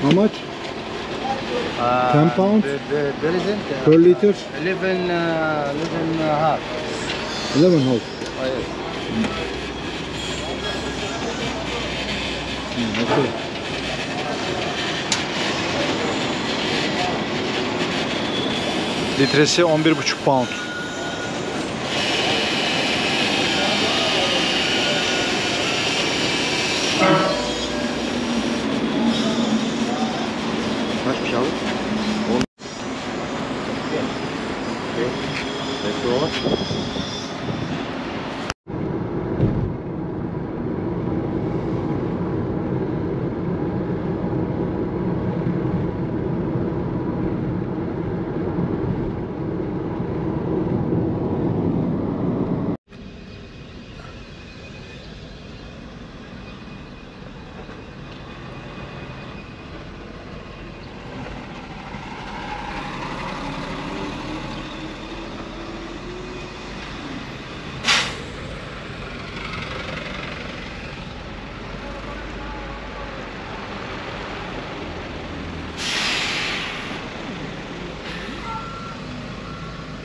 How much? 10 pounds? There isn't. Per liter? 11 half. 11 half. Oh, yes. Okay. Litresi 11,5 pound. Kaç bir şey alır? 10. Bekle oğlum.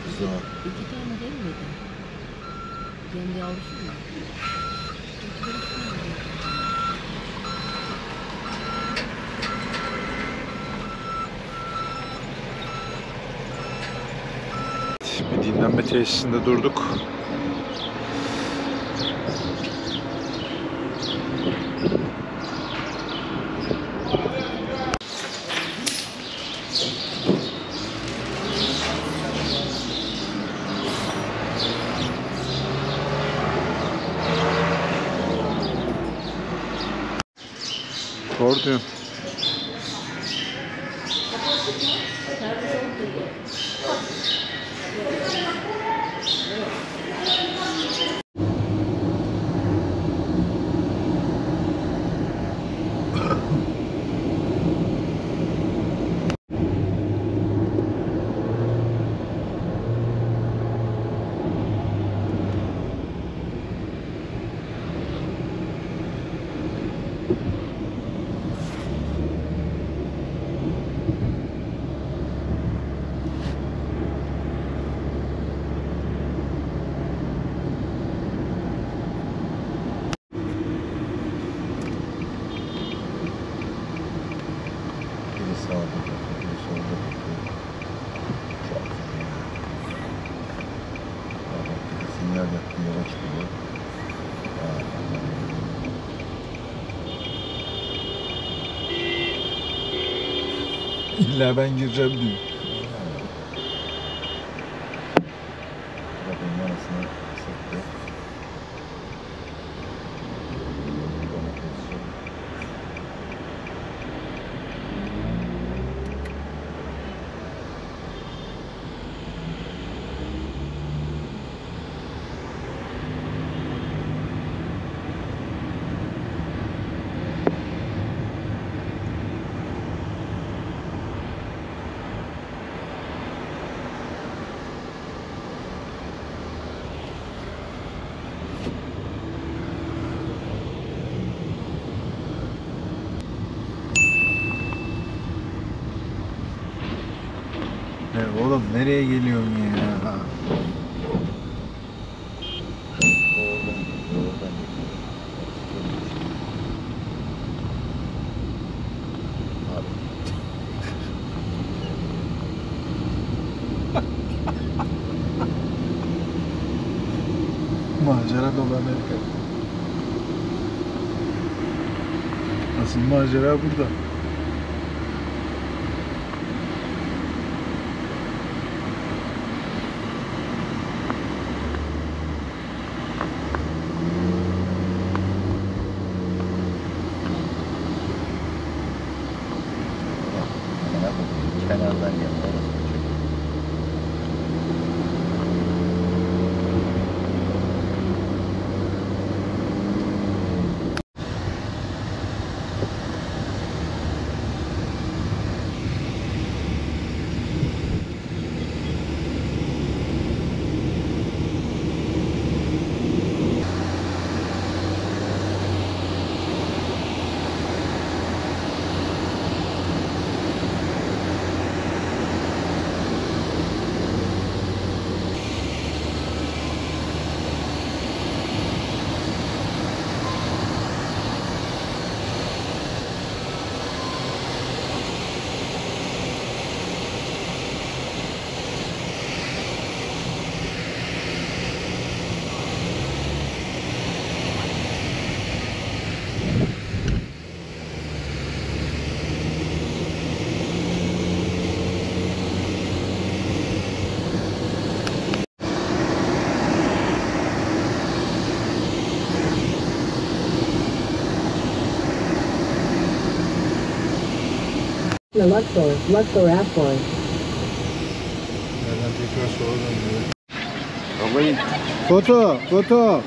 Güzel. 2 tane değil miydi? Kendi yavrusu mu? Bir dinlenme tesisinde durduk. Doğru diyorum. Biri sağda, biri solda. Çok güzel. Bak, sinyal yaptı, yola çıkıyor. İlla ben gireceğim diyor. Bakın yarısını sıktı. Domates. Oğlum nereye geliyorsun ya? Oradan. Abi. Macera dolu Amerika. Asıl macera burada. Kenardan geldi. Luxor Airport. Nereden tekrar sola dönüyor. Babayı Foto, foto.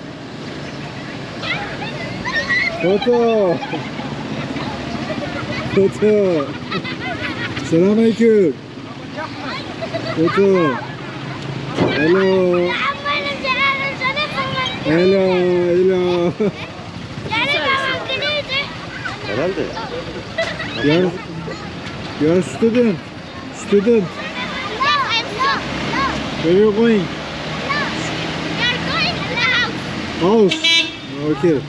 Foto. Foto. Selamünaleyküm. Foto. Hello. Hello, hello. herhalde. You're a student. Student. Where you going? House. Okay.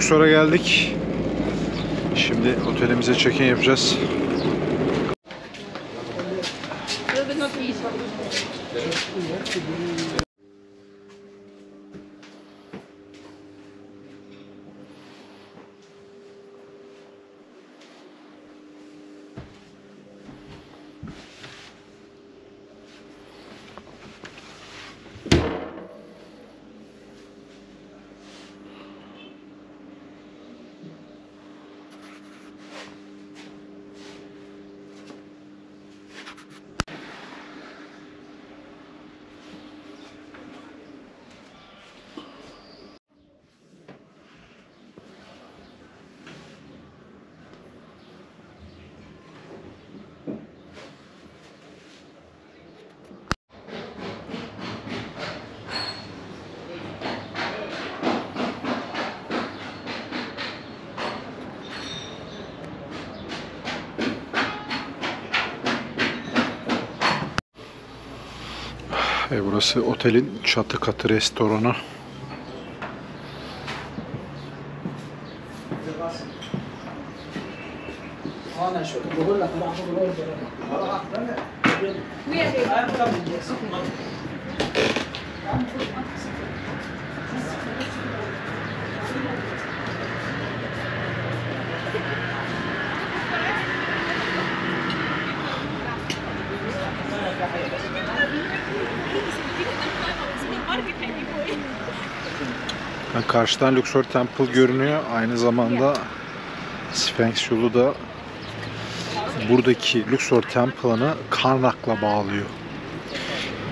Luxor'a geldik. Şimdi otelimize check-in yapacağız. Burası otelin çatı katı restoranı. Karşıdan Luxor Temple görünüyor. Aynı zamanda Sphinx yolu da buradaki Luxor Temple'ını Karnak'la bağlıyor.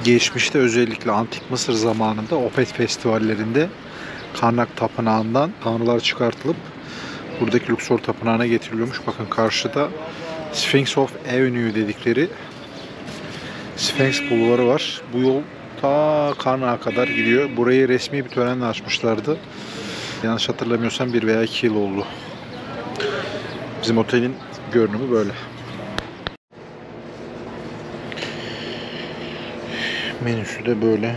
Geçmişte özellikle Antik Mısır zamanında Opet festivallerinde Karnak Tapınağı'ndan tanrılar çıkartılıp buradaki Luxor Tapınağı'na getiriliyormuş. Bakın karşıda Sphinx of Avenue dedikleri Sphinx bulvarı var. Bu yol ta Karnak'a kadar gidiyor. Burayı resmi bir törenle açmışlardı. Yanlış hatırlamıyorsam 1 veya 2 yıl oldu. Bizim otelin görünümü böyle. Menüsü de böyle.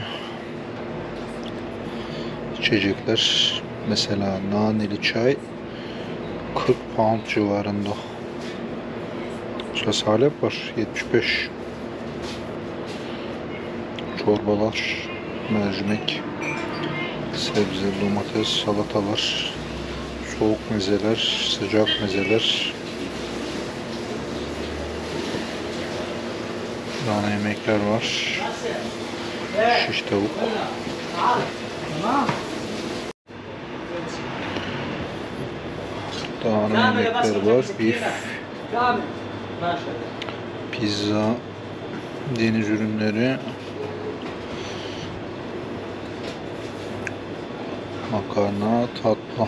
İçecekler. Mesela naneli çay 40 pound civarında. Mesela salep var 75. Çorbalar, mercimek, sebze, domates, salatalar, soğuk mezeler, sıcak mezeler, ana yemekler var, şiş tavuk, daha ana yemekler var, beef, pizza, deniz ürünleri, makarna, tatlı.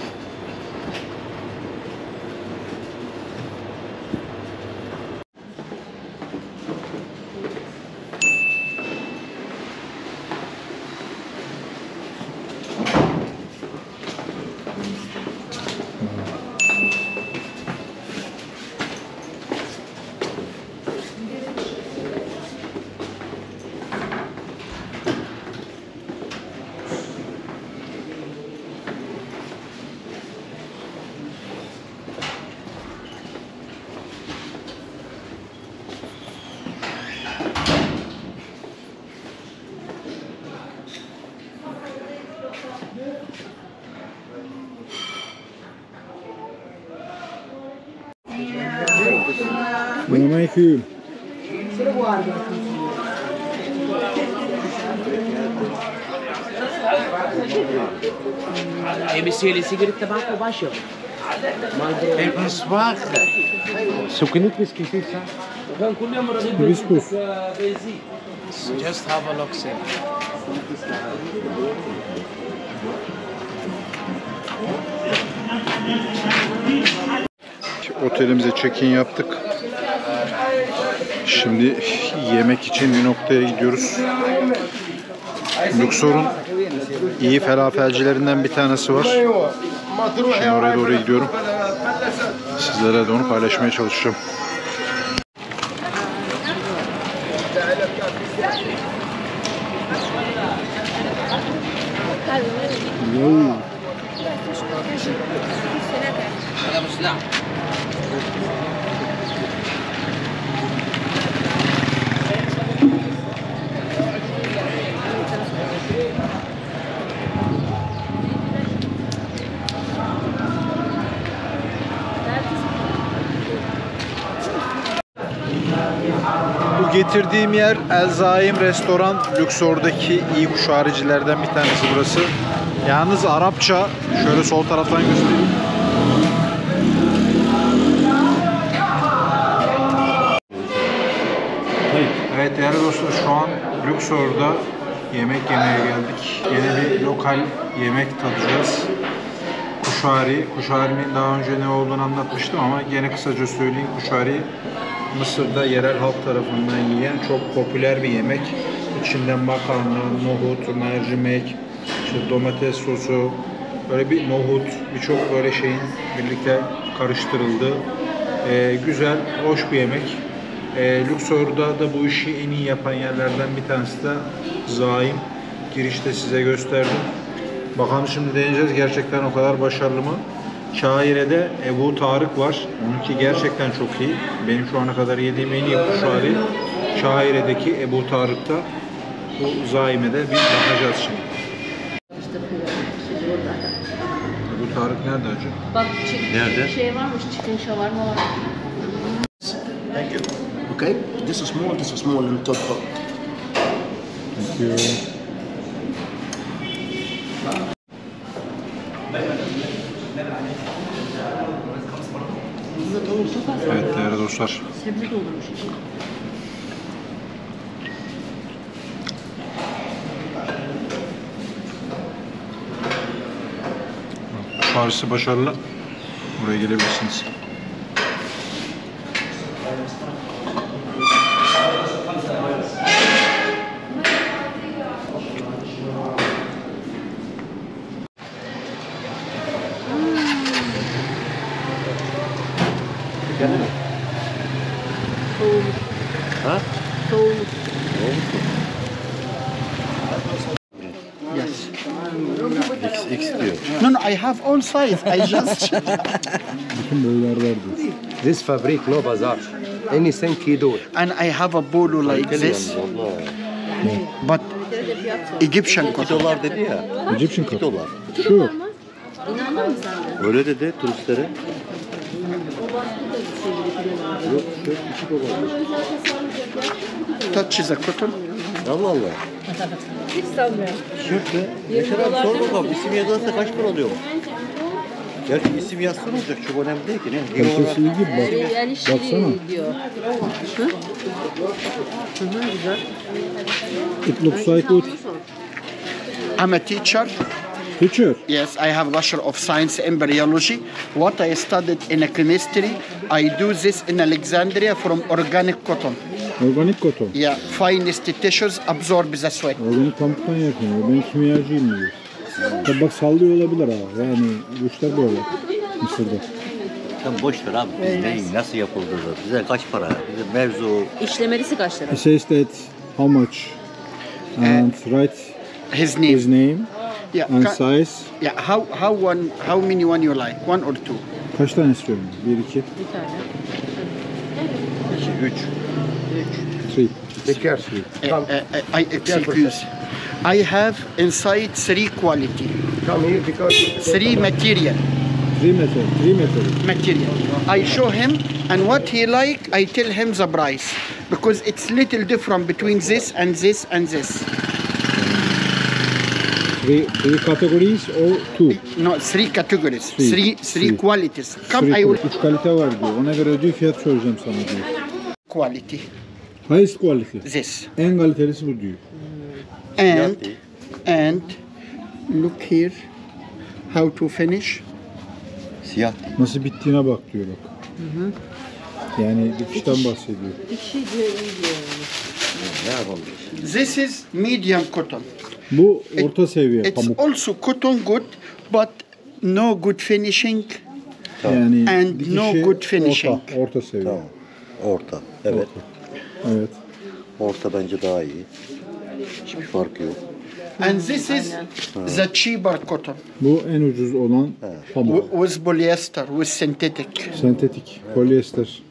Selamünaleyküm. E monsieur, les cigarettes tabac au baixo. Sukunit bisküvi sen. Hibiskus. Just have a look, sir. Otelimize check-in yaptık. Şimdi yemek için bir noktaya gidiyoruz. Luxor'un iyi felafelcilerinden bir tanesi var. Şimdi oraya doğru gidiyorum. Sizlere de onu paylaşmaya çalışacağım. Bu getirdiğim yer El Zaim Restoran. Luxor'daki iyi kuş haricilerden bir tanesi burası. Yalnız Arapça. Şöyle sol taraftan göstereyim. Evet değerli dostlar, şu an Luxor'da yemek yemeye geldik. Yine bir lokal yemek tadacağız. Kuşari. Kuşari'nin daha önce ne olduğunu anlatmıştım ama gene kısaca söyleyeyim. Kuşari Mısır'da yerel halk tarafından yiyen çok popüler bir yemek. İçinde makarna, nohut, mercimek, işte domates sosu, böyle bir nohut, birçok böyle şeyin birlikte karıştırıldığı güzel, hoş bir yemek. Luxor'da da bu işi en iyi yapan yerlerden bir tanesi de Zaim. Girişte size gösterdim. Bakalım şimdi deneyeceğiz, gerçekten o kadar başarılı mı? Şaire'de Ebu Tarık var. Onunki gerçekten çok iyi. Benim şu ana kadar yediğim en iyi kuşari. Şaire'deki Ebu Tarık'ta, bu Zaime'de bir bakacağız şimdi. Ebu Tarık nerede acaba? Bak Nerede? şey varmış, chicken shawarma var. Thank you. Okay, this is small and top. Thank you. Burada tavuk çok az. Evet değerli dostlar. Sebze doldurmuş içine. Kuşarisi başarılı. Buraya gelebilirsiniz. Ha? Tavuk. Yes. XX diyor. No, I have all size. I just. Bütün boylar var diyor. This fabric no bazaar. Anything you do. And I have a bolo like this, but Egyptian cotton. $2 dedi ya. Egyptian $2. Şu. İnandın mı sen de? Öyle dedi turistlere. Yok, $2. Touches a cotton. Allah Allah. Hiç sanmıyorum. Tişört be. Mesela sor bakalım isim yazarsa kaç para oluyor? Gerçi isim yazsan olacak, çok önemli değil ki. Ne? Kalitesi iyi gibi bak. Yani Baksana. diyor. Hı? Hı hı, güzel. It looks like good. I'm a teacher. Teacher. Yes, I have Bachelor of Science Embryology. What I studied in a chemistry, I do this in Alexandria from organic cotton. Organik koton. Yeah, finest tissues absorb the sweat. Organik pamuktan yapıyor. Ben kimyacıyım diyor. Tabii bak sallıyor olabilir ha. Yani bu işler böyle. Mısır'da. Sen boş ver abi, biz neyin, nasıl yapıldığı da. Bize kaç para, bize mevzu. İşlemelisi kaç lira? He says that how much and write His name. his name Yeah, and size. yeah. How many one you like? One or two? Kaç tane istiyorum? 1, 2, Bir tane. 2, 3. 3. Take care. I excuse. I have inside three quality, Come here because three material. 3 metre. 3 metre. Material. I show him And what he like, I tell him the price because it's little different between this and this and this. Three categories or two? No, three categories, Three. three qualities. Come, I will 3 kalite var diyor. Ona göre diyor fiyat söyleyeceğim sana diyor. quality. Highest quality. This En kalitelisi bu diyor. and look here how to finish. Siyah değil. Nasıl bittiğine bak diyor bak. Yani dikişten bahsediyor. İkişi diyor iyi diyor. Ne yapalım? This is medium cotton. Bu orta seviye It's pamuk. also cotton good, but no good finishing. Yani And dikişi no good finishing. Orta seviye. Tamam. Orta. Evet. Evet. Orta bence daha iyi. Hiçbir farkı yok. And this is the cheaper cotton Bu en ucuz olan pamuk. with polyester, with synthetic. Sentetik, polyester.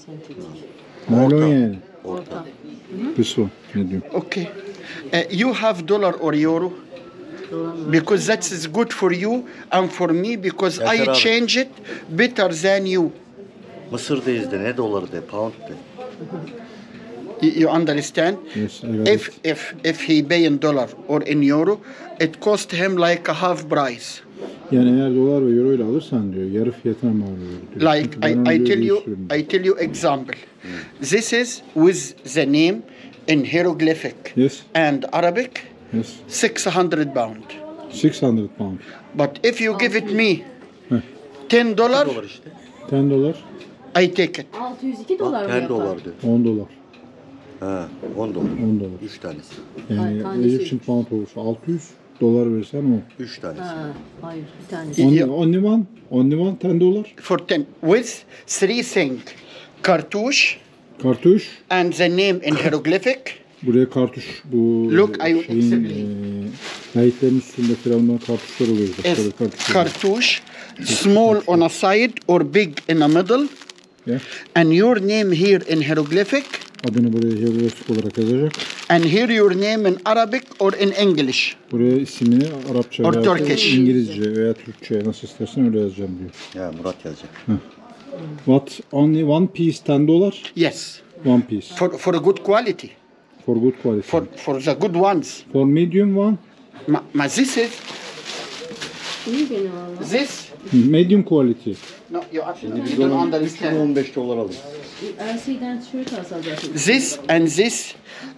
Naylon yani. Orta. This one. Ne diyor? Okay. You have dollar or euro? Because that is good for you and for me because Yaşar I abi. change it better than you. Mısır'dayız de, ne doları de, pound de. You understand? Yes, I got If he pay in dollar or in euro, it cost him like a half price. Yani eğer dolar ve euro ile alırsan diyor yarı fiyatına mal oluyor diyor. Like Çünkü ben onu I diyor tell you, değiştiriyorum diyor. I tell you example. This is with the name in hieroglyphic Yes, and Arabic, yes. 600 pound. 600 pound. But if you give it me Heh. $10, Dolar işte. 10 dolar, I take it. 602 dolar mı 10 yapar? dolar diyor. 10 dolar. Ha, 10 dolar. 10 dolar. 3 tanesi. Yani tanesi Egyptian pound olursa 600 dolar versen o. 3 tanesi. Ha, hayır bir tanesi. Only one 10 dolar. For 10 with three things: cartouche Kartuş. and the name in hieroglyphic. Buraya kartuş bu Look, I will şeyin explain. lahitlerin üstünde filanlar kartuşlar oluyor. Is Böyle kartuşlar. cartouche small on a side or big in the middle, Yeah. and your name here in hieroglyphic, Adını buraya hieroglifik olarak yazacak. and here your name in Arabic or in English. Buraya ismini Arapça Or veya Turkish. İngilizce veya Türkçe nasıl istersen öyle yazacağım diyor. Ya Murat yazacak. What? Only one piece 10 dolar? Yes, One piece. for a good quality, For good quality. for the good ones. For medium one? This is İyi gene valla. this. Medium quality. No, you don't understand. 15 dolar alın. LC'den tişört alsa zaten. This and this,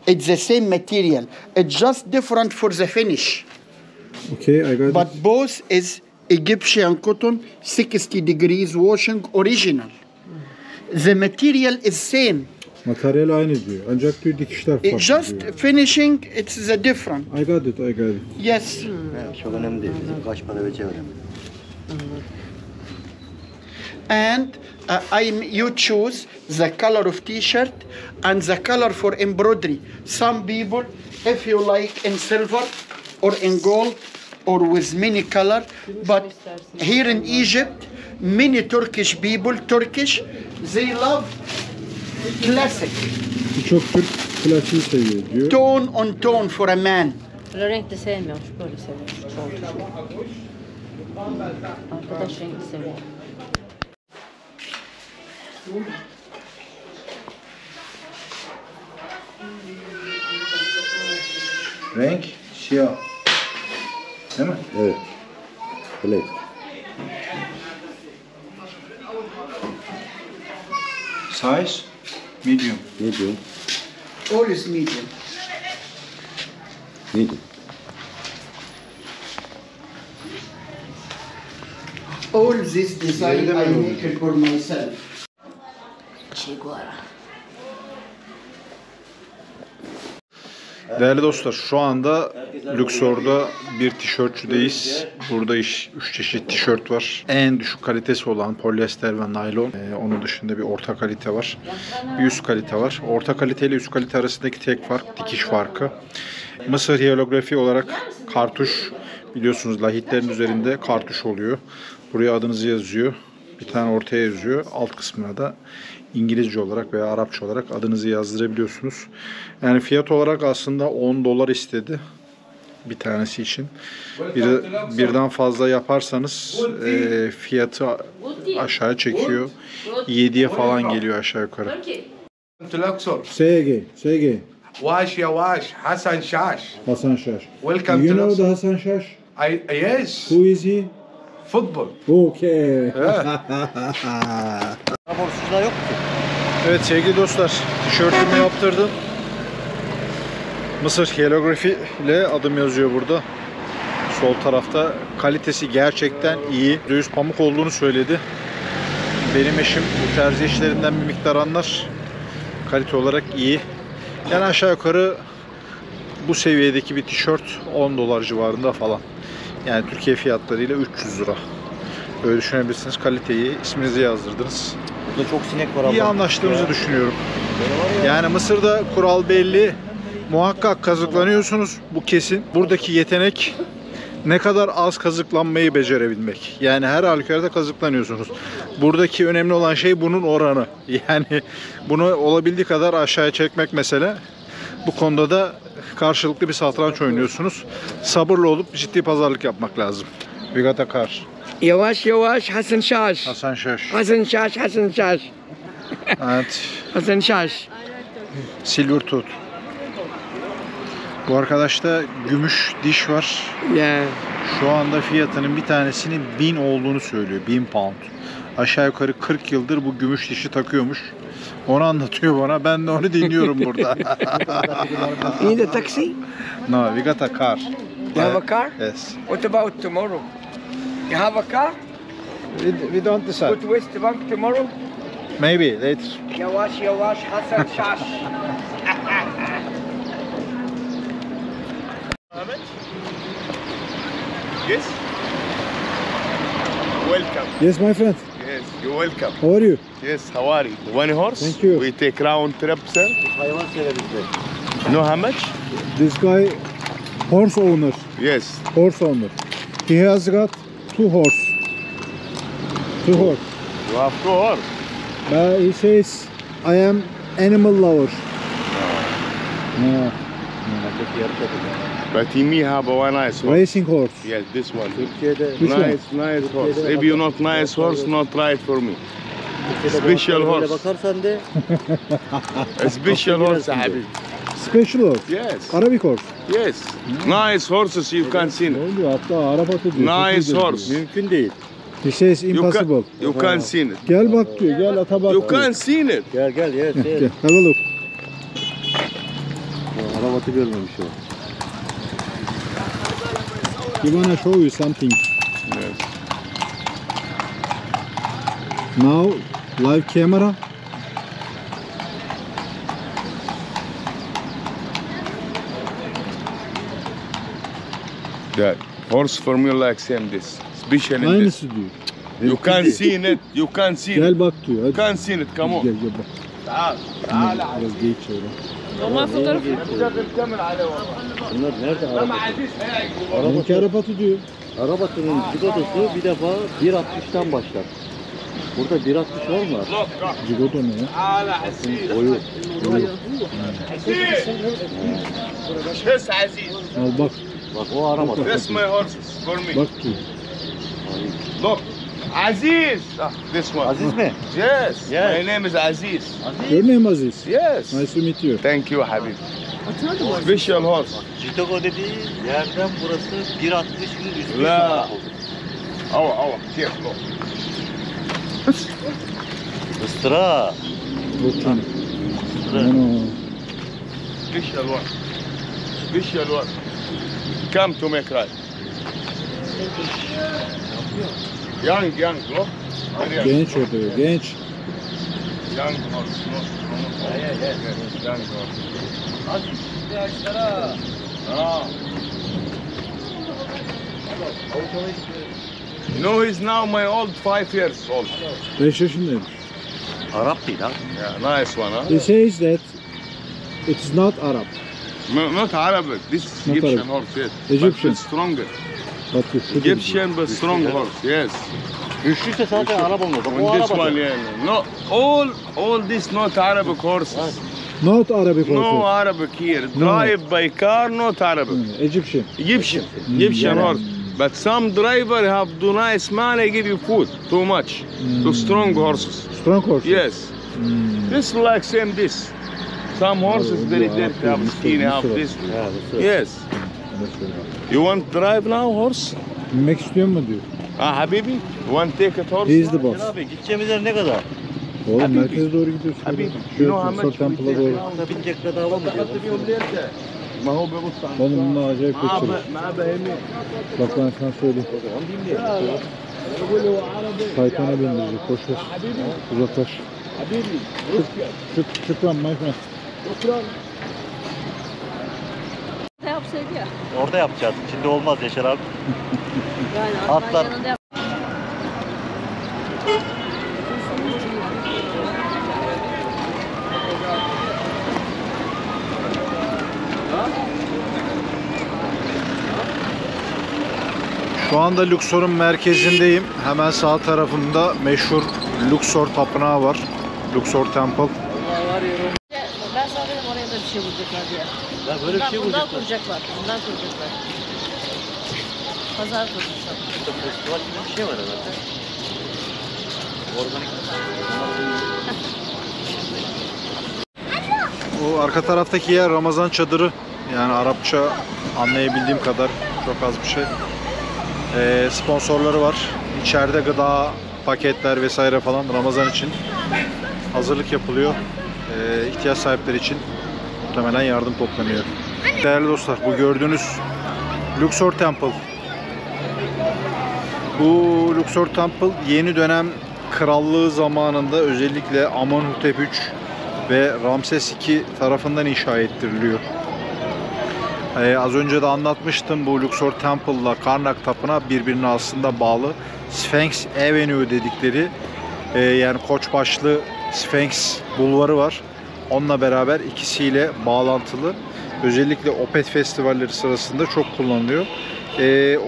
it's the same material. It's just different for the finish. Okay, I got But it. both is Egyptian cotton, 60 degrees washing, original. The material is same. Materyal aynı diyor. Ancak diyor dikişler farklı It just diyor. finishing, it's the different. I got it. Yes. He, çok önemli değil. Bizim kaç para vereceği önemli. And you choose the color of t-shirt and the color for embroidery. Some people, if you like in silver or in gold or with many color, but here in Egypt, many Turkish people, they love classic, Birçok Türk klasiği seviyor diyor. tone on tone for a man. Böyle renkli sevmiyormuş, böyle seviyormuş. Çoğu arkadaş renkli seviyor. Renk siyah. Değil mi? Evet. Black. Size medium. Ne diyorsun? All is medium. Ne diyorsun? All this design I make it for myself. Değerli dostlar, şu anda Luxor'da bir tişörtçüdeyiz. Burada 3 çeşit tişört var. En düşük kalitesi olan polyester ve naylon. Onun dışında bir orta kalite var. Bir üst kalite var. Orta kalite ile üst kalite arasındaki tek fark dikiş farkı. Mısır hieroglifi olarak kartuş, biliyorsunuz lahitlerin üzerinde kartuş oluyor. Buraya adınızı yazıyor. Bir tane ortaya yazıyor. Alt kısmına da İngilizce olarak veya Arapça olarak adınızı yazdırabiliyorsunuz. Yani fiyat olarak aslında 10 dolar istedi. bir tanesi için. Birden fazla yaparsanız fiyatı aşağı çekiyor. 7'ye falan geliyor aşağı yukarı. Luxor. Sege. Wash ya wash. Hassan Shash. Hasan Şaş. Welcome to Luxor. Hasan Şaş? Yes. Who is he? Football. Okay. Borsuzlar yok ki. Evet sevgili dostlar, tişörtümü yaptırdım. Mısır hieroglifi ile adım yazıyor burada. Sol tarafta. Kalitesi gerçekten iyi. Düz pamuk olduğunu söyledi. Benim eşim bu terzi işlerinden bir miktar anlar. Kalite olarak iyi. Yani aşağı yukarı bu seviyedeki bir tişört 10 dolar civarında falan. Yani Türkiye fiyatlarıyla 300 lira. Böyle düşünebilirsiniz. Kaliteyi isminizi yazdırdınız. Burada çok sinek var. İyi anlaştığımızı düşünüyorum. Yani Mısır'da kural belli. Muhakkak kazıklanıyorsunuz. Bu kesin. Buradaki yetenek ne kadar az kazıklanmayı becerebilmek. Yani her halükarda kazıklanıyorsunuz. Buradaki önemli olan şey bunun oranı. Yani bunu olabildiği kadar aşağıya çekmek mesele. Bu konuda da karşılıklı bir satranç oynuyorsunuz. Sabırlı olup ciddi pazarlık yapmak lazım. We got a car. Yavaş yavaş Hasan Şaş. Hasan Şaş. Hasan Şaş, Hasan Şaş. Evet. Hasan Şaş. Silver tooth. Bu arkadaşta gümüş diş var. Yeah. Şu anda fiyatının bir tanesinin 1000 olduğunu söylüyor. 1000 pound. Aşağı yukarı 40 yıldır bu gümüş dişi takıyormuş. Onu anlatıyor bana. Ben de onu dinliyorum burada. You need a taxi? No, we got a car. You have a car? Yes. What about tomorrow? You have a car? We don't decide. Go to West Bank tomorrow? Maybe later. Yavaş yavaş Hasan Şaş. Yes. Welcome. Yes, my friend. Yes, you're welcome. How are you? Yes, how are you? One horse. Thank you. We take round trip, sir. Hayvan severiz de. Know how much? This guy horse owner. Yes. Horse owner. He has got two horse. Two horse. You have two horse. He says I am animal lover. No. But he may have a one nice horse. Racing horse. Yes, this one. Türkiye'de Which one? Nice horse. If you not nice horse, not right for me. Special Böyle horse. bakarsan de A special horse, Habib. Special horse. Yes. Arabic horse. Yes. Nice horses you can see. Ne oluyor? Hatta Arap atı diyor. Nice horse. mümkün değil. He says You impossible. can see it. Gel bak diyor. Gel ata bak You diyor. can see it. Gel gel yes, yes. Gel, have a look. Arabatı görmemiş o. He wanna show you something. Yes. Now live camera. That horse formula like same this. Special in this. Aynısı diyor. You can see it. You can see it. Gel bak diyor. You Hadi. can see it. Come on. Gel gel bak. Biraz geyik şöyle. Bunlar nerede arabatı? Benimki Arap atı diyor. Arabatının zigotosu bir defa 1.60'tan başlar. Burada 1.60 var mı? Cigoto ne ya? Boyu. This Aziz. Al bak. Bak o arabatı. This my horses for me. Bak diyor. Look. Aziz. Ah, this one. Aziz mi? Yes. Yes. My name is Aziz. Görmüyor musun Aziz? Yes. Nice to meet you. Thank you, Habib. Special horse. Jitogo dediği yerden burası 1.60'ın üstü. La. Ava. Careful. Istıra. Bakın. Istıra. Ano. Special one. Special one. Come to make right. Young, look. Very young. Genç o diyor. Genç. Young horse. No. Yes, young horse. Ah. You know, he's now my old 5 years old. 5 yaşındaymış. Arap değil ha. Yeah, nice one, huh? He says that it's not Arab. Not Arabic. This is Not Egyptian Arabic. horse, yes. Egyptian. But it's stronger. But you shouldn't. Egyptian, but strong horse, yes. Güçlüyse zaten Arap olmaz. Bak o And this arabatı. one, yeah. No, all this not Arabic horses. Not Arabic No Arabic here. Drive by car, not Arabic. Egyptian. Egyptian horse. But some driver have do nice man, I give you food. Too much. Too strong horses. Strong horse. Yes. This like same this. Some horses very dirty, have skin, have this. Yes. You want drive now horse? Binmek istiyor mu diyor. Habibi, you want take a horse? He is the boss. Abi gideceğimiz yer ne kadar? Oğlum merkeze doğru gidiyorsun. Habibi, Şu you know how Luxor much we Temple'a take doğru. now? Binecek bedava mı diyor? ما هو بيبص على Oğlum bunlar acayip geçiyor. ما بهمني. Bak ben sana söyleyeyim. Taytana bindirecek. Koş koş. Uzaklaş. Şükran my friend. Ne yapsaydı ya? Orada yapacağız. Şimdi olmaz Yaşar abi. Yani Atlar. yanında yap. Şu anda Luxor'un merkezindeyim. Hemen sağ tarafında meşhur Luxor Tapınağı var. Luxor Temple. Ben sana dedim oraya da bir şey bulacaklar diye. Ya böyle bir şey Bundan bulacaklar. kuracaklar. Bundan kuracaklar. Pazar kuracaklar. Festival gibi bir şey var herhalde. Organik. O arka taraftaki yer Ramazan çadırı. Yani Arapça anlayabildiğim kadar çok az bir şey. Sponsorları var. İçeride gıda, paketler vesaire falan Ramazan için hazırlık yapılıyor. İhtiyaç sahipleri için muhtemelen yardım toplanıyor. Değerli dostlar, bu gördüğünüz Luxor Temple. Bu Luxor Temple yeni dönem krallığı zamanında özellikle Amenhotep III ve Ramses II tarafından inşa ettiriliyor. Az önce de anlatmıştım, bu Luxor Temple'la Karnak Tapınağı birbirine aslında bağlı. Sphinx Avenue dedikleri yani Koçbaşlı Sphinx bulvarı var. Onunla beraber ikisiyle bağlantılı. Özellikle Opet festivalleri sırasında çok kullanılıyor.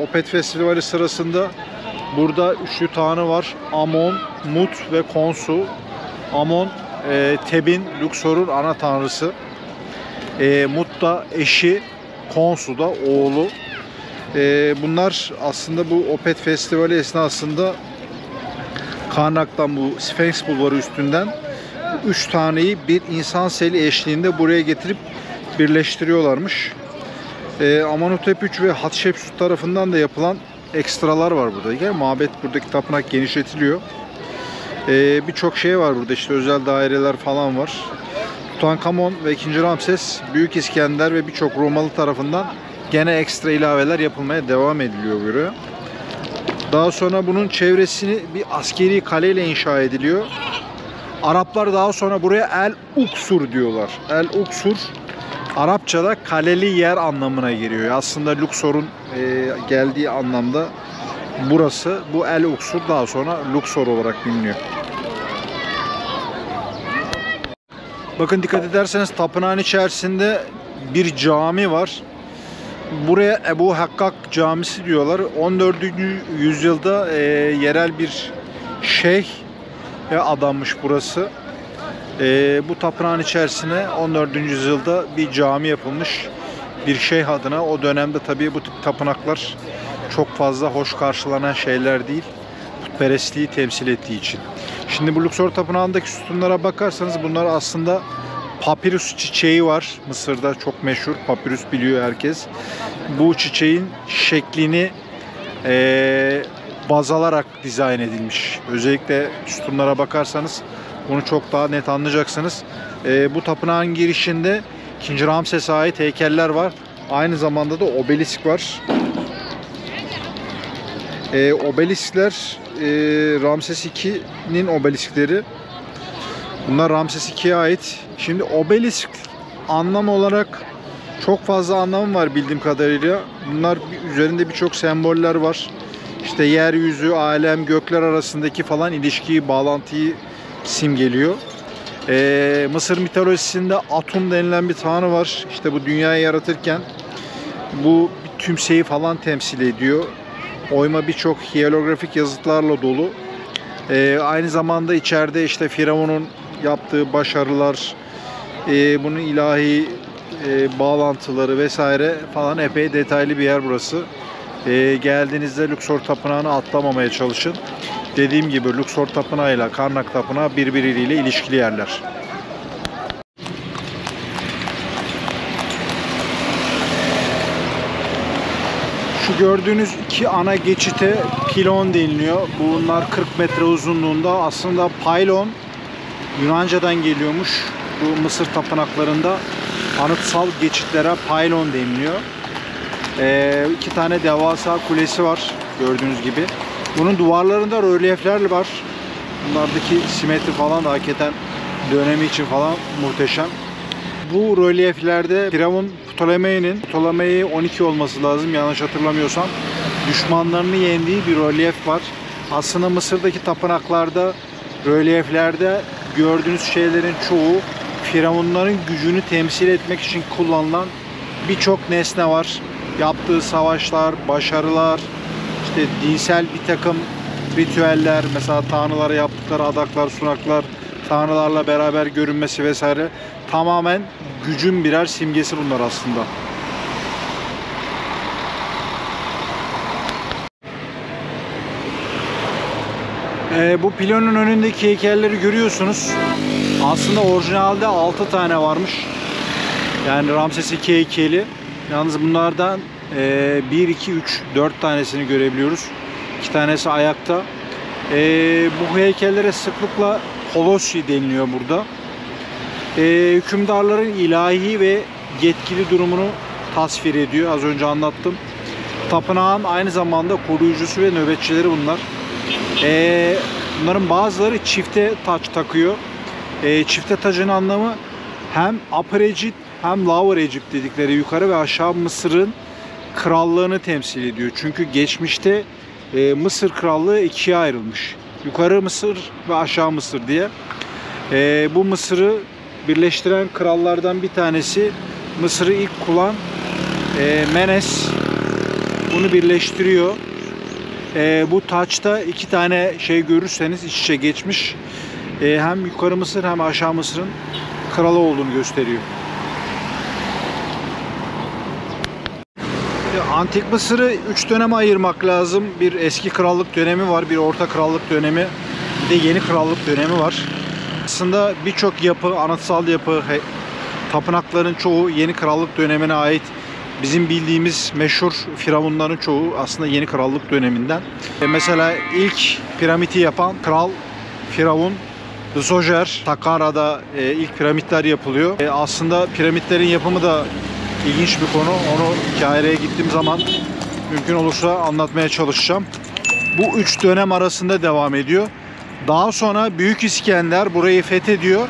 Opet festivali sırasında burada üçlü tanrı var. Amon, Mut ve Konsu. Amon Teb'in, Luxor'un ana tanrısı. Mut da eşi, Konsu da oğlu. Bunlar aslında bu Opet Festivali esnasında Karnak'tan bu Sphinx bulvarı üstünden 3 taneyi bir insan seli eşliğinde buraya getirip birleştiriyorlarmış. Amenhotep III ve Hatshepsut tarafından da yapılan ekstralar var burada. Yani mabet, buradaki tapınak genişletiliyor. Birçok şey var burada, işte özel daireler falan var. Tutankamon ve 2. Ramses, Büyük İskender ve birçok Romalı tarafından gene ekstra ilaveler yapılmaya devam ediliyor buraya. Daha sonra bunun çevresini bir askeri kaleyle inşa ediliyor. Araplar daha sonra buraya El Uksur diyorlar. El Uksur Arapçada kaleli yer anlamına geliyor. Aslında Luxor'un geldiği anlamda burası. Bu El Uksur daha sonra Luxor olarak biliniyor. Bakın dikkat ederseniz tapınağın içerisinde bir cami var. Buraya Ebu Hakkak Camisi diyorlar. 14. yüzyılda yerel bir şeyh adanmış burası. Bu tapınağın içerisine 14. yüzyılda bir cami yapılmış bir şeyh adına. O dönemde tabii bu tip tapınaklar çok fazla hoş karşılanan şeyler değil. Putperestliği temsil ettiği için. Şimdi bu Luxor Tapınağı'ndaki sütunlara bakarsanız bunlar aslında papirüs çiçeği var. Mısır'da çok meşhur. Papirüs biliyor herkes. Bu çiçeğin şeklini baz alarak dizayn edilmiş. Özellikle sütunlara bakarsanız bunu çok daha net anlayacaksınız. Bu tapınağın girişinde 2. Ramses'e ait heykeller var. Aynı zamanda da obelisk var. Obeliskler Ramses II'nin obeliskleri. Bunlar Ramses II'ye ait. Şimdi obelisk anlam olarak çok fazla anlamı var bildiğim kadarıyla. Bunlar üzerinde birçok semboller var. İşte yeryüzü, alem, gökler arasındaki falan ilişkiyi, bağlantıyı simgeliyor. Mısır mitolojisinde Atum denilen bir tanrı var. İşte bu dünyayı yaratırken bu tümseyi falan temsil ediyor. Oyma birçok hieroglifik yazıtlarla dolu. Aynı zamanda içeride işte Firavun'un yaptığı başarılar, Bunun ilahi bağlantıları vesaire falan epey detaylı bir yer burası. Geldiğinizde Luxor Tapınağı'nı atlamamaya çalışın. Dediğim gibi Luxor Tapınağı ile Karnak Tapınağı birbiriyle ilişkili yerler. Şu gördüğünüz iki ana geçite pilon deniliyor. Bunlar 40 metre uzunluğunda. Aslında pylon Yunanca'dan geliyormuş. Bu Mısır tapınaklarında anıtsal geçitlere pylon deniliyor. İki tane devasa kulesi var gördüğünüz gibi. Bunun duvarlarında rölyefler var. Bunlardaki simetri falan da hakikaten dönemi için falan muhteşem. Bu rölyeflerde Firavun Ptolemai'nin 12 olması lazım yanlış hatırlamıyorsam, düşmanlarını yendiği bir rölyef var. Aslında Mısır'daki tapınaklarda rölyeflerde gördüğünüz şeylerin çoğu Firavunların gücünü temsil etmek için kullanılan birçok nesne var. Yaptığı savaşlar, başarılar, işte dinsel bir takım ritüeller, mesela tanrılara yaptıkları adaklar, sunaklar, tanrılarla beraber görünmesi vesaire, tamamen gücün birer simgesi bunlar aslında. Bu pilonun önündeki heykelleri görüyorsunuz. Aslında orijinalde 6 tane varmış. Yani Ramses II heykeli. Yalnız bunlardan 1, 2, 3, 4 tanesini görebiliyoruz. 2 tanesi ayakta. Bu heykellere sıklıkla kolossi deniliyor burada. Hükümdarların ilahi ve yetkili durumunu tasvir ediyor. Az önce anlattım. Tapınağın aynı zamanda koruyucusu ve nöbetçileri bunlar. Bunların bazıları çifte taç takıyor. Çifte tacın anlamı hem Upper Egypt hem Lower Egypt dedikleri yukarı ve aşağı Mısır'ın krallığını temsil ediyor. Çünkü geçmişte Mısır krallığı ikiye ayrılmış. Yukarı Mısır ve aşağı Mısır diye. Bu Mısır'ı birleştiren krallardan bir tanesi, Mısır'ı ilk kuran Menes, bunu birleştiriyor. Bu taçta 2 tane şey görürseniz iç içe geçmiş. Hem yukarı Mısır hem aşağı Mısır'ın kralı olduğunu gösteriyor. Antik Mısır'ı 3 döneme ayırmak lazım. Bir eski krallık dönemi var, bir orta krallık dönemi, bir de yeni krallık dönemi var. Aslında birçok yapı, anıtsal yapı, tapınakların çoğu yeni krallık dönemine ait. Bizim bildiğimiz meşhur firavunların çoğu aslında yeni krallık döneminden. Mesela ilk piramidi yapan kral Firavun Djoser, Sakkara'da ilk piramitler yapılıyor. Aslında piramitlerin yapımı da ilginç bir konu. Onu Kahire'ye gittiğim zaman mümkün olursa anlatmaya çalışacağım. Bu 3 dönem arasında devam ediyor. Daha sonra Büyük İskender burayı fethediyor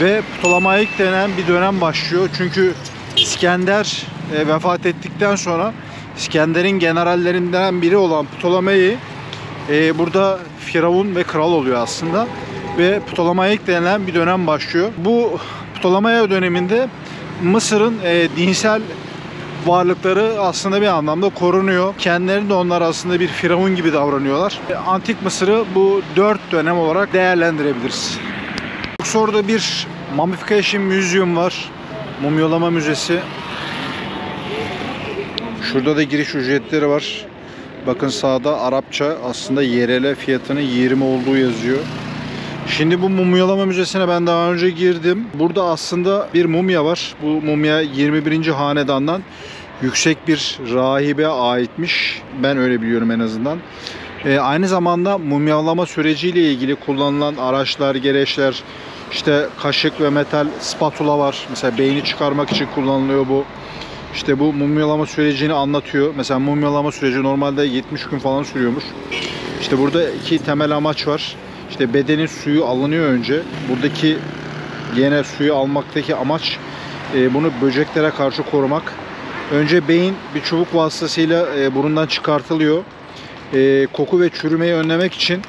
ve Ptolemaik denen bir dönem başlıyor. Çünkü İskender vefat ettikten sonra İskender'in generallerinden biri olan Ptolemaik burada firavun ve kral oluyor aslında. Ve Ptolemaik denilen bir dönem başlıyor. Bu Ptolemaik döneminde Mısır'ın dinsel varlıkları aslında bir anlamda korunuyor. Kendileri de onlar aslında bir firavun gibi davranıyorlar. Antik Mısır'ı bu 4 dönem olarak değerlendirebiliriz. Luxor'da bir Mummification Museum var. Mumyalama müzesi. Şurada da giriş ücretleri var. Bakın sağda Arapça, aslında yerele fiyatının 20 olduğu yazıyor. Şimdi bu mumyalama müzesine ben daha önce girdim. Burada aslında bir mumya var. Bu mumya 21. hanedandan yüksek bir rahibe aitmiş. Ben öyle biliyorum en azından. Aynı zamanda mumyalama süreciyle ilgili kullanılan araçlar, gereçler, işte kaşık ve metal spatula var. Mesela beyni çıkarmak için kullanılıyor bu. İşte bu mumyalama sürecini anlatıyor. Mesela mumyalama süreci normalde 70 gün falan sürüyormuş. İşte burada 2 temel amaç var. İşte bedenin suyu alınıyor önce. Buradaki yine suyu almaktaki amaç bunu böceklere karşı korumak. Önce beyin bir çubuk vasıtasıyla burundan çıkartılıyor. Koku ve çürümeyi önlemek için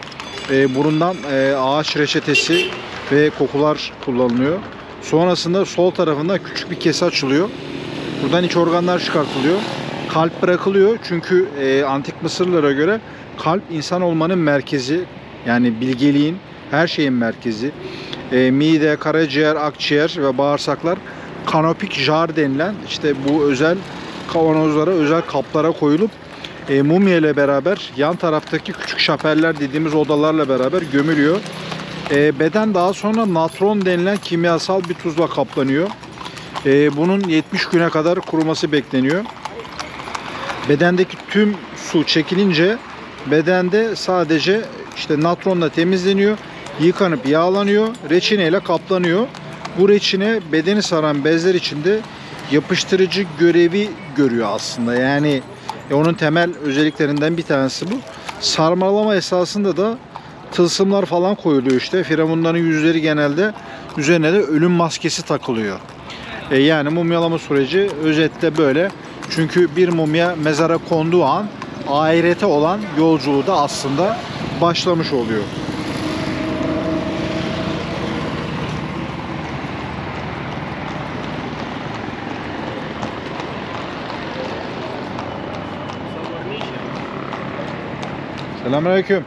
burundan ağaç reçetesi ve kokular kullanılıyor. Sonrasında sol tarafında küçük bir kese açılıyor. Buradan iç organlar çıkartılıyor. Kalp bırakılıyor çünkü antik Mısırlılara göre kalp insan olmanın merkezi. Yani bilgeliğin, her şeyin merkezi. Mide, karaciğer, akciğer ve bağırsaklar kanopik jar denilen işte bu özel kavanozlara, özel kaplara koyulup mumya ile beraber yan taraftaki küçük şapeller dediğimiz odalarla beraber gömülüyor. Beden daha sonra natron denilen kimyasal bir tuzla kaplanıyor. Bunun 70 güne kadar kuruması bekleniyor. Bedendeki tüm su çekilince bedende sadece işte natronla temizleniyor, yıkanıp yağlanıyor, reçine ile kaplanıyor. Bu reçine bedeni saran bezler içinde yapıştırıcı görevi görüyor aslında. Yani onun temel özelliklerinden bir tanesi bu. Sarmalama esasında da tılsımlar falan koyuluyor işte. Firavunların yüzleri genelde üzerine de ölüm maskesi takılıyor. Yani mumyalama süreci özetle böyle. Çünkü bir mumya mezara konduğu an ahirete olan yolculuğu da aslında başlamış oluyor. Selamünaleyküm.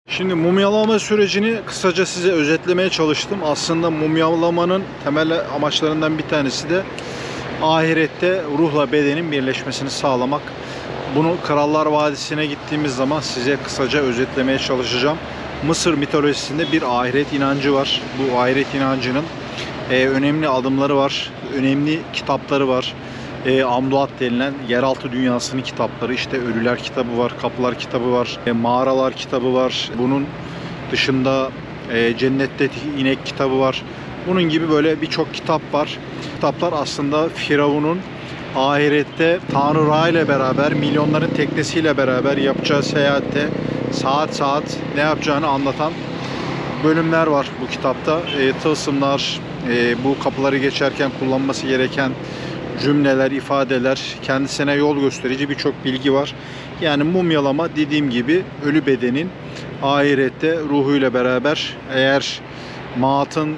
Şimdi mumyalama sürecini kısaca size özetlemeye çalıştım. Aslında mumyalamanın temel amaçlarından bir tanesi de ahirette ruhla bedenin birleşmesini sağlamak. Bunu Krallar Vadisi'ne gittiğimiz zaman size kısaca özetlemeye çalışacağım. Mısır mitolojisinde bir ahiret inancı var. Bu ahiret inancının önemli adımları var, önemli kitapları var. Amduat denilen yeraltı dünyasının kitapları, işte Ölüler kitabı var, Kapılar kitabı var, Mağaralar kitabı var. Bunun dışında Cennetteki İnek kitabı var. Bunun gibi böyle birçok kitap var. Kitaplar aslında Firavun'un ahirette Tanrı Ra ile beraber, milyonların teknesiyle beraber yapacağı seyahatte saat saat ne yapacağını anlatan bölümler var bu kitapta. Tılsımlar, bu kapıları geçerken kullanması gereken cümleler, ifadeler, kendisine yol gösterici birçok bilgi var. Yani mumyalama dediğim gibi ölü bedenin ahirette ruhuyla beraber eğer maatın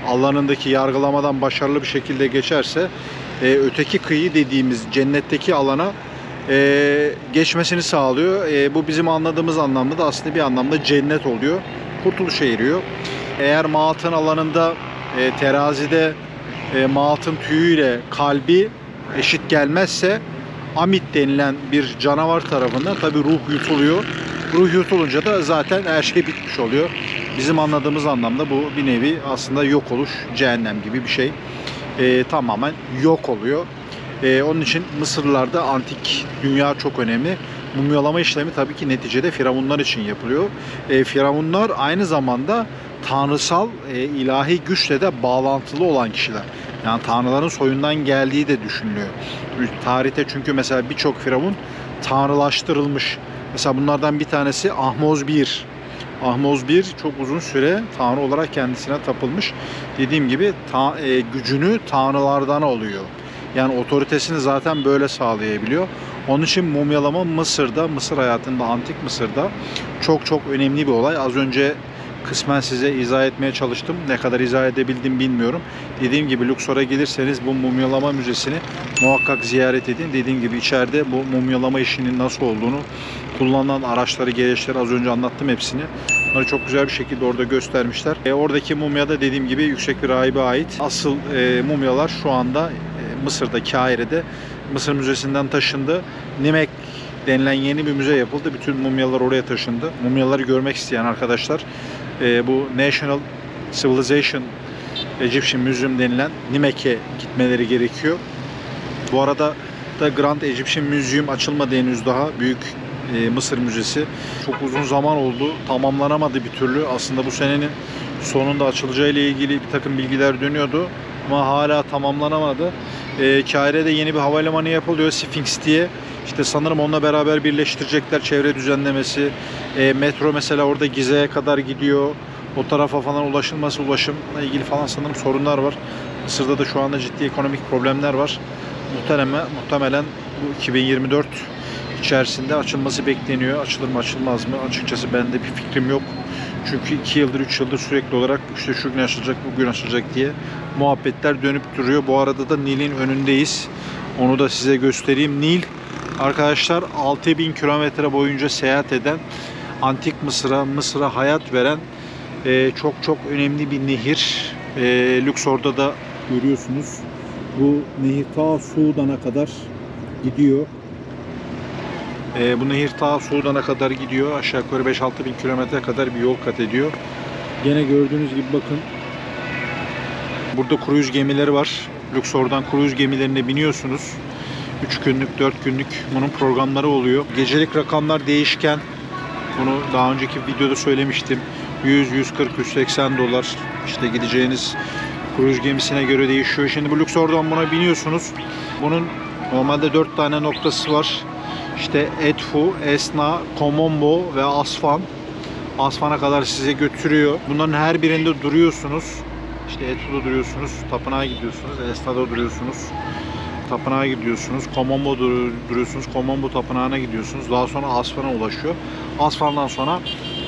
alanındaki yargılamadan başarılı bir şekilde geçerse öteki kıyı dediğimiz cennetteki alana geçmesini sağlıyor. Bu bizim anladığımız anlamda da aslında bir anlamda cennet oluyor. Kurtuluşa eriyor. Eğer maatın alanında terazide maatın tüyüyle kalbi eşit gelmezse amit denilen bir canavar tarafından tabi ruh yutuluyor. Ruh yutulunca da zaten her şey bitmiş oluyor. Bizim anladığımız anlamda bu bir nevi aslında yok oluş, cehennem gibi bir şey. Tamamen yok oluyor. Onun için Mısırlılarda antik dünya çok önemli. Mumyalama işlemi tabii ki neticede firavunlar için yapılıyor. Firavunlar aynı zamanda tanrısal, ilahi güçle de bağlantılı olan kişiler. Yani tanrıların soyundan geldiği de düşünülüyor. Tarihte çünkü mesela birçok firavun tanrılaştırılmış. Mesela bunlardan bir tanesi Ahmoz I. Ahmoz I çok uzun süre tanrı olarak kendisine tapılmış. Dediğim gibi gücünü tanrılardan alıyor. Yani otoritesini zaten böyle sağlayabiliyor. Onun için mumyalama Mısır'da, Mısır hayatında, antik Mısır'da çok çok önemli bir olay. Az önce kısmen size izah etmeye çalıştım. Ne kadar izah edebildim bilmiyorum. Dediğim gibi Luxor'a gelirseniz bu mumyalama müzesini muhakkak ziyaret edin. Dediğim gibi içeride bu mumyalama işinin nasıl olduğunu, kullanılan araçları, gereçleri az önce anlattım hepsini. Bunları çok güzel bir şekilde orada göstermişler. Oradaki mumya da dediğim gibi yüksek bir rahibe ait. Asıl mumyalar şu anda Mısır'da, Kahire'de Mısır Müzesi'nden taşındı. Nimek denilen yeni bir müze yapıldı. Bütün mumyalar oraya taşındı. Mumyaları görmek isteyen arkadaşlar bu National Civilization Egyptian Museum denilen Nimek'e gitmeleri gerekiyor. Bu arada da Grand Egyptian Museum açılmadı henüz daha. Büyük Mısır Müzesi. Çok uzun zaman oldu. Tamamlanamadı bir türlü. Aslında bu senenin sonunda açılacağı ile ilgili bir takım bilgiler dönüyordu. Ama hala tamamlanamadı. Kahire'de yeni bir havalimanı yapılıyor. Sphinx diye. İşte sanırım onunla beraber birleştirecekler çevre düzenlemesi. Metro mesela orada Gize'ye kadar gidiyor. O tarafa falan ulaşımla ilgili falan sanırım sorunlar var. Mısır'da da şu anda ciddi ekonomik problemler var. Muhtemelen bu 2024 içerisinde açılması bekleniyor. Açılır mı açılmaz mı? Açıkçası bende bir fikrim yok. Çünkü 2 yıldır 3 yıldır sürekli olarak işte şu gün açılacak, bugün açılacak diye muhabbetler dönüp duruyor. Bu arada da Nil'in önündeyiz. Onu da size göstereyim. Nil arkadaşlar 6000 kilometre boyunca seyahat eden Antik Mısır'a hayat veren çok çok önemli bir nehir. Luxor'da da görüyorsunuz. Bu nehir ta Sudan'a kadar gidiyor. Bu nehir ta Sudan'a kadar gidiyor. Aşağı yukarı 5-6 bin kilometre kadar bir yol kat ediyor. Gene gördüğünüz gibi bakın. Burada kruz gemileri var. Luxor'dan kruz gemilerine biniyorsunuz. 3 günlük, 4 günlük bunun programları oluyor. Gecelik rakamlar değişken. Bunu daha önceki videoda söylemiştim. 100, 140, 180 dolar. İşte gideceğiniz kruz gemisine göre değişiyor. Şimdi bu Luxor'dan buna biniyorsunuz. Bunun normalde 4 tane noktası var. İşte Edfu, Esna, Komombo ve Aswan. Aswan'a kadar size götürüyor. Bunların her birinde duruyorsunuz. İşte Edfu'da duruyorsunuz, tapınağa gidiyorsunuz, Esna'da duruyorsunuz, tapınağa gidiyorsunuz, Komombo duruyorsunuz, Komombo tapınağına gidiyorsunuz. Daha sonra Aswan'a ulaşıyor. Aswan'dan sonra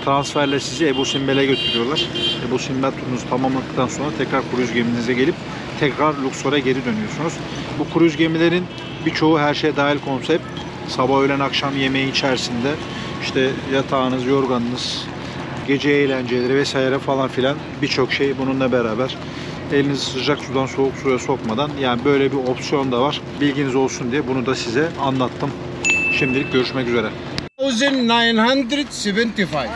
transferle sizi Ebu Simbel'e götürüyorlar. Ebu Simbel turunuzu tamamladıktan sonra tekrar kruz geminize gelip tekrar Luxor'a geri dönüyorsunuz. Bu kruz gemilerin birçoğu her şeye dahil konsept. Sabah, öğlen, akşam yemeği içerisinde işte yatağınız, yorganınız, gece eğlenceleri vesaire falan filan birçok şey bununla beraber. Elinizi sıcak sudan soğuk suya sokmadan, yani böyle bir opsiyon da var. Bilginiz olsun diye bunu da size anlattım. Şimdilik görüşmek üzere. 1975.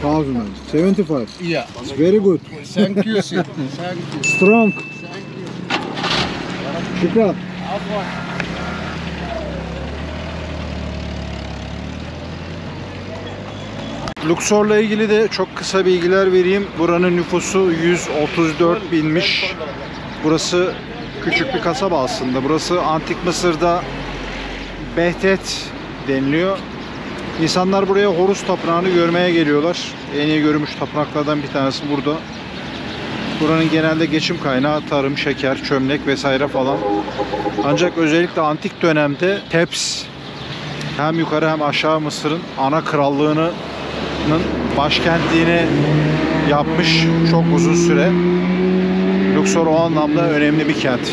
1075. Yeah. It's very good. Thank you, sir. Thank you. Strong. Şükran. Luxor'la ilgili de çok kısa bilgiler vereyim. Buranın nüfusu 134 binmiş. Burası küçük bir kasaba aslında. Burası Antik Mısır'da Behtet deniliyor. İnsanlar buraya Horus Tapınağı'nı görmeye geliyorlar. En iyi görülmüş tapınaklardan bir tanesi burada. Buranın genelde geçim kaynağı tarım, şeker, çömlek vesaire falan. Ancak özellikle antik dönemde Tebs hem yukarı hem aşağı Mısır'ın ana krallığının başkentliğini yapmış çok uzun süre. Luxor o anlamda önemli bir kent.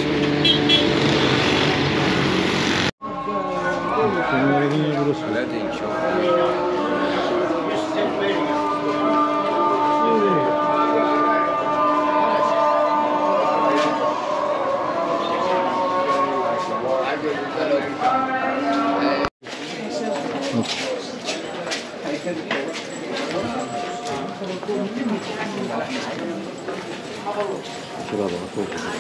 Şuna bak, çok güzel.